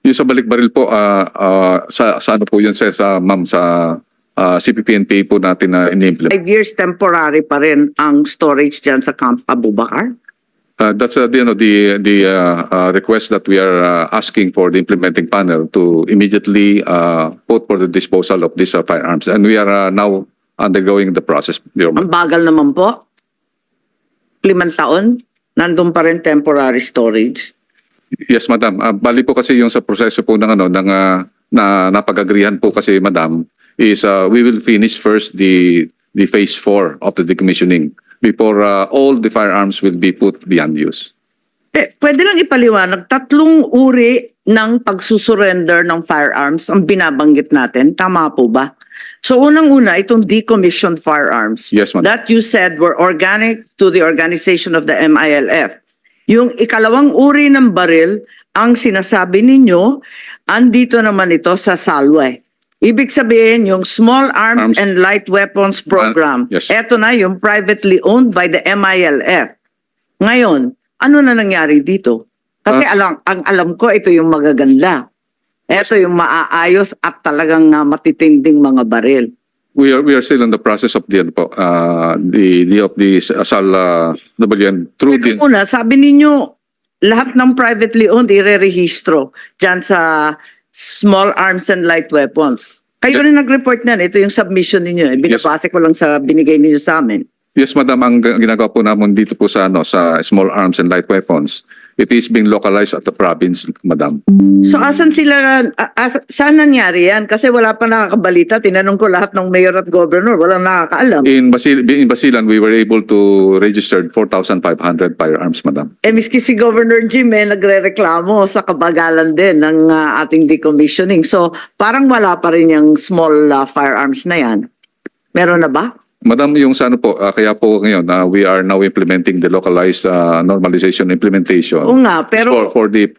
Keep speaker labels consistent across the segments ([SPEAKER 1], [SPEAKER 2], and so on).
[SPEAKER 1] Yung sa balik-baril po, sa ano po yun, ma'am, sa CPP-NPA po natin na in-implement.
[SPEAKER 2] 5 years temporary pa rin ang storage dyan sa Camp Abubakar?
[SPEAKER 1] That's the request that we are asking for the implementing panel to immediately put for the disposal of these firearms. And we are now undergoing the process. Your
[SPEAKER 2] Ang bagal naman po. 5 taon, nandun pa rin temporary storage.
[SPEAKER 1] Yes, madam. Bali po kasi yung sa proseso po ng na napag-agrihan po kasi, madam, is we will finish first the phase 4 of the decommissioning before all the firearms will be put beyond use.
[SPEAKER 2] Pwede lang ipaliwanag, 3 uri ng pagsusurrender ng firearms ang binabanggit natin. Tama po ba? So unang-una, itong decommissioned firearms.
[SPEAKER 1] Yes, ma'am.
[SPEAKER 2] That you said were organic to the organization of the MILF. Yung ikalawang uri ng baril, ang sinasabi ninyo, andito naman ito sa Salwe. Ibig sabihin, yung Small Arms and Light Weapons Program,
[SPEAKER 1] yes.
[SPEAKER 2] Eto na yung privately owned by the MILF. Ngayon, ano na nangyari dito? Kasi ang alam ko, ito yung magaganda. Ito yung maaayos at talagang matitinding mga baril.
[SPEAKER 1] We are still in the process of the ASAL through the...
[SPEAKER 2] Una, sabi ninyo, lahat ng privately owned irerehistro dyan sa Small Arms and Light Weapons. Kayo rin nag-report na, ito yung submission ninyo. Binabase ko lang sa binigay ninyo sa amin.
[SPEAKER 1] Yes, madam, ang ginagawa po namin dito po sa Small Arms and Light Weapons, it is being localized at the province, madam.
[SPEAKER 2] So asan sila, saan nangyari yan? Kasi wala pa nakakabalita. Tinanong ko lahat ng mayor at governor, walang nakakaalam.
[SPEAKER 1] In Basilan, we were able to register 4,500 firearms, madam.
[SPEAKER 2] Miski si Governor Jim nagre-reklamo sa kabagalan din ng ating decommissioning. So parang wala pa rin yung small firearms na yan. Meron na ba?
[SPEAKER 1] Madam, yung sa ano po, kaya po ngayon, we are now implementing the localized normalization implementation.
[SPEAKER 2] Oo nga, pero...
[SPEAKER 1] For the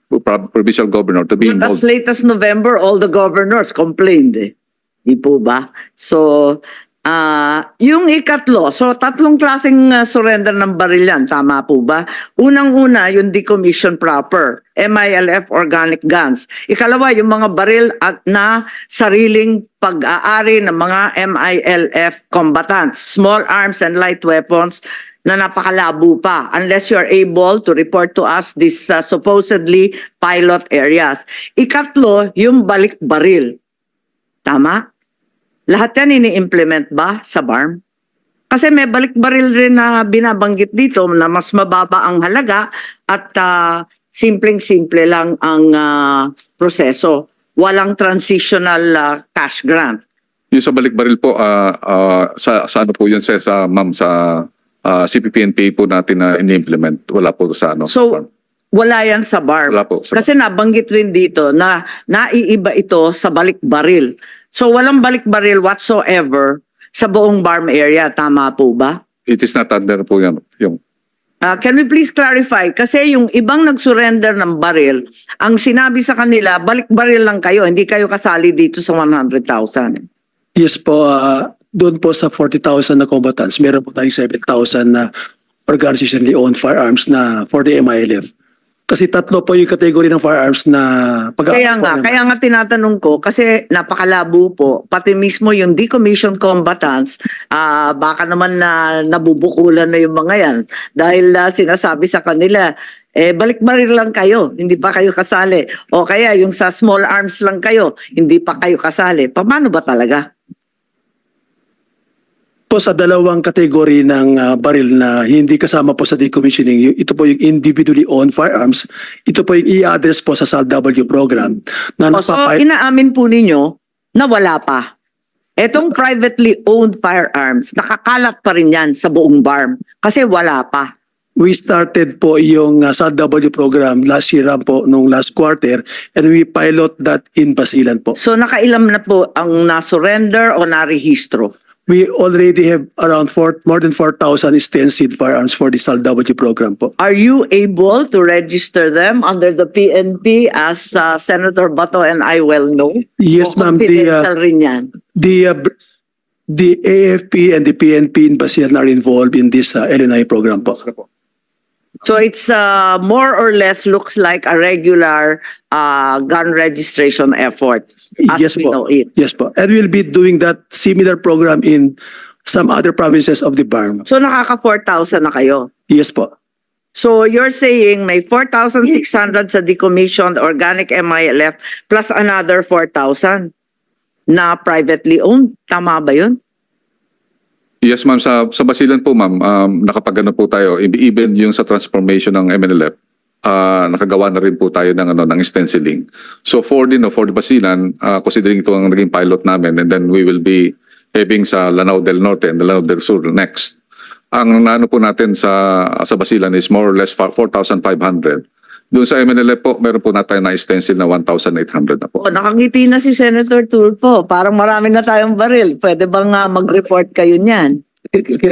[SPEAKER 1] provincial governor to be involved.
[SPEAKER 2] As late as November, all the governors complained eh. Di po ba? So, yung ikatlo, so 3 klaseng surrender ng baril yan, tama po ba? Unang-una, yung decommission proper, MILF organic guns. Ikalawa, yung mga baril na sariling pag-aari ng mga MILF combatants, small arms and light weapons na napakalabo pa unless you are able to report to us these supposedly pilot areas. Ikatlo, yung balik baril. Tama? Lahat yan ini-implement ba sa BARM? Kasi may balik baril rin na binabanggit dito na mas mababa ang halaga at simpleng-simple lang ang proseso. Walang transitional cash grant.
[SPEAKER 1] Yung sa balik baril po, sa ano po yun, sa CPP-NPA po natin na in-implement. Wala po sa ano.
[SPEAKER 2] So, wala yan sa BARM.
[SPEAKER 1] Wala po.
[SPEAKER 2] Kasi nabanggit rin dito na naiiba ito sa balik baril. So walang balik baril whatsoever sa buong BARM area. Tama po ba?
[SPEAKER 1] It is not under po yan. Yung...
[SPEAKER 2] Can we please clarify? Kasi yung ibang nag-surrender ng baril, ang sinabi sa kanila, balik baril lang kayo, hindi kayo kasali dito sa 100,000.
[SPEAKER 3] Yes po, doon po sa 40,000 na combatants, meron po tayong 7,000 na organizationally owned firearms na for the MILF. Kasi 3 po yung category ng firearms na
[SPEAKER 2] kaya nga tinatanong ko kasi napakalabo po pati mismo yung decommissioned combatants baka naman na nabubukulan na yung mga yan dahil sinasabi sa kanila balik baril lang kayo, hindi pa kayo kasali o kaya yung sa small arms lang kayo, hindi pa kayo kasali. Paano ba talaga?
[SPEAKER 3] Po sa 2 kategory ng baril na hindi kasama po sa decommissioning, ito po yung individually owned firearms, ito po yung i-address po sa SALW program.
[SPEAKER 2] So inaamin po ninyo na wala pa. Etong privately owned firearms, nakakalat pa rin yan sa buong BARM kasi wala pa.
[SPEAKER 3] We started po yung SALW program last year po, nung last quarter, and we pilot that in Basilan po.
[SPEAKER 2] So nakailam na po ang na-surrender o na-rehistro?
[SPEAKER 3] We already have around more than 4,000 stenciled firearms for the SALW program po.
[SPEAKER 2] Are you able to register them under the PNP as Senator Bato and I well know?
[SPEAKER 3] Yes, ma'am.
[SPEAKER 2] Confidential rin yan.
[SPEAKER 3] The AFP and the PNP in Basilan are involved in this LNI program po.
[SPEAKER 2] So it's more or less looks like a regular gun registration effort as
[SPEAKER 3] Yes
[SPEAKER 2] we
[SPEAKER 3] po.
[SPEAKER 2] know it.
[SPEAKER 3] Yes po. And we'll be doing that similar program in some other provinces of the BARM.
[SPEAKER 2] So nakaka 4,000 na kayo.
[SPEAKER 3] Yes po.
[SPEAKER 2] So you're saying may 4,600 sa decommissioned organic MILF plus another 4,000 na privately owned. Tama ba yun?
[SPEAKER 1] Yes, ma'am. Sa Basilan po, ma'am, nakapag-ano po tayo, even yung sa transformation ng MNLF, nakagawa na rin po tayo ng stenciling. So for the Basilan, considering ito ang naging pilot namin, and then we will be having sa Lanao del Norte and Lanao del Sur next. Ang naano po natin sa Basilan is more or less 4,500. Doon sa MNLF po, meron po na tayo na stencil na 1,800 na po.
[SPEAKER 2] O, nakangiti na si Senator Tulfo. Parang marami na tayong baril. Pwede bang mag-report kayo niyan?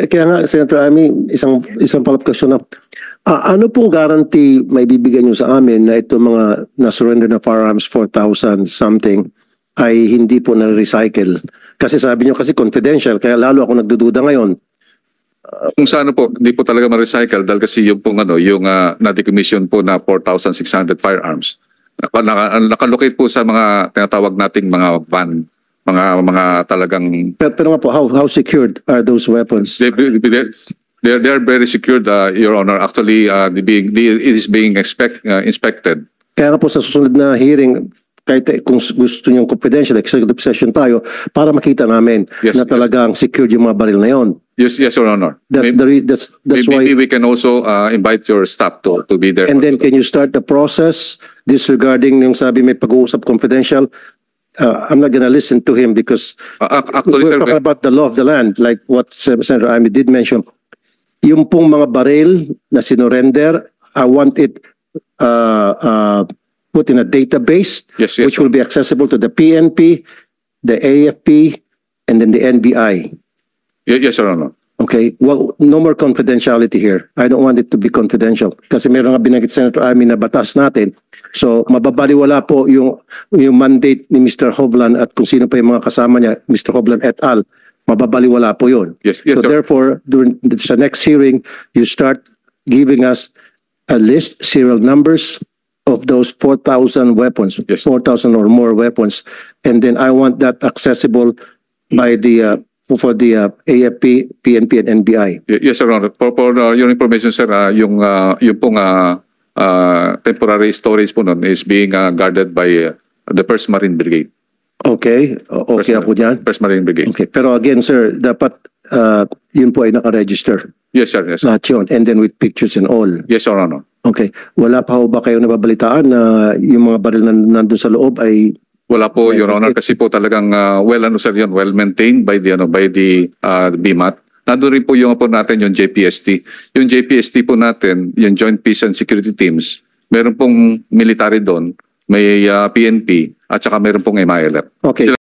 [SPEAKER 4] Kaya nga, Senator Amy, isang follow-up question na. Ano pong guarantee may bibigyan nyo sa amin na itong mga na-surrender na firearms, 4,000 something, ay hindi po na-recycle? Kasi sabi nyo kasi confidential, kaya lalo ako nagdududa ngayon.
[SPEAKER 1] Kung sa ano po, hindi po talaga ma-recycle dahil kasi yung pong yung na-decommission po na 4,600 firearms. Nakalocate po sa mga tinatawag nating mga van, mga talagang
[SPEAKER 4] Pero nga po, how secured are those weapons?
[SPEAKER 1] they're very secured, Your Honor. Actually, it is being inspected.
[SPEAKER 4] Kaya nga po sa susunod na hearing, kahit kung gusto nyo confidential, executive session tayo, para makita namin
[SPEAKER 1] Yes,
[SPEAKER 4] na
[SPEAKER 1] yes.
[SPEAKER 4] talagang secured yung mga baril na yon.
[SPEAKER 1] Yes, Your Honor.
[SPEAKER 4] That's why.
[SPEAKER 1] Maybe we can also invite your staff to be there.
[SPEAKER 4] And then can you start the process disregarding yung sabi may pag-uusap confidential? I'm not gonna listen to him because
[SPEAKER 1] Actually,
[SPEAKER 4] we're
[SPEAKER 1] sir,
[SPEAKER 4] talking about the law of the land, like what Senator Amy did mention. Yung pong mga baril na sinurrender, I want it put in a database
[SPEAKER 1] Yes, yes,
[SPEAKER 4] which will be accessible to the PNP, the AFP, and then the NBI.
[SPEAKER 1] yes, Your Honor.
[SPEAKER 4] Okay, well, no more confidentiality here. I don't want it to be confidential. Kasi meron nga binanggit Senator Amy na batas natin. So, mababaliwala po yung mandate ni Mr. Hovland at kung sino pa yung mga kasama niya, Mr. Hovland et al. Mababaliwala po yun.
[SPEAKER 1] Yes,
[SPEAKER 4] So,
[SPEAKER 1] sir.
[SPEAKER 4] therefore, during sa next hearing, you start giving us a list, serial numbers of those 4,000 weapons,
[SPEAKER 1] Yes.
[SPEAKER 4] 4,000 or more weapons. And then I want that accessible by the for the AFP, PNP, and NBI.
[SPEAKER 1] Yes, Your Honor. For your information, sir, yung pong temporary storage po nun is being guarded by the 1st Marine Brigade.
[SPEAKER 4] Okay, okay ako dyan.
[SPEAKER 1] 1st Marine Brigade.
[SPEAKER 4] Okay, pero again, sir, dapat yun po ay naka-register.
[SPEAKER 1] Yes, sir. Yes, sir.
[SPEAKER 4] Lahat yun. And then with pictures and all.
[SPEAKER 1] Yes, Your Honor.
[SPEAKER 4] Okay. Wala pa ho ba kayo nababalitaan na yung mga baril na nandun sa loob ay
[SPEAKER 1] Wala po, Your Honor, kasi po talagang sir, yun, well maintained by the BMAT. Nandun rin po yung po natin yung JPST. Yung JPST po natin, yung Joint Peace and Security Teams, meron pong military doon, may PNP at saka meron pong MILF.
[SPEAKER 4] okay.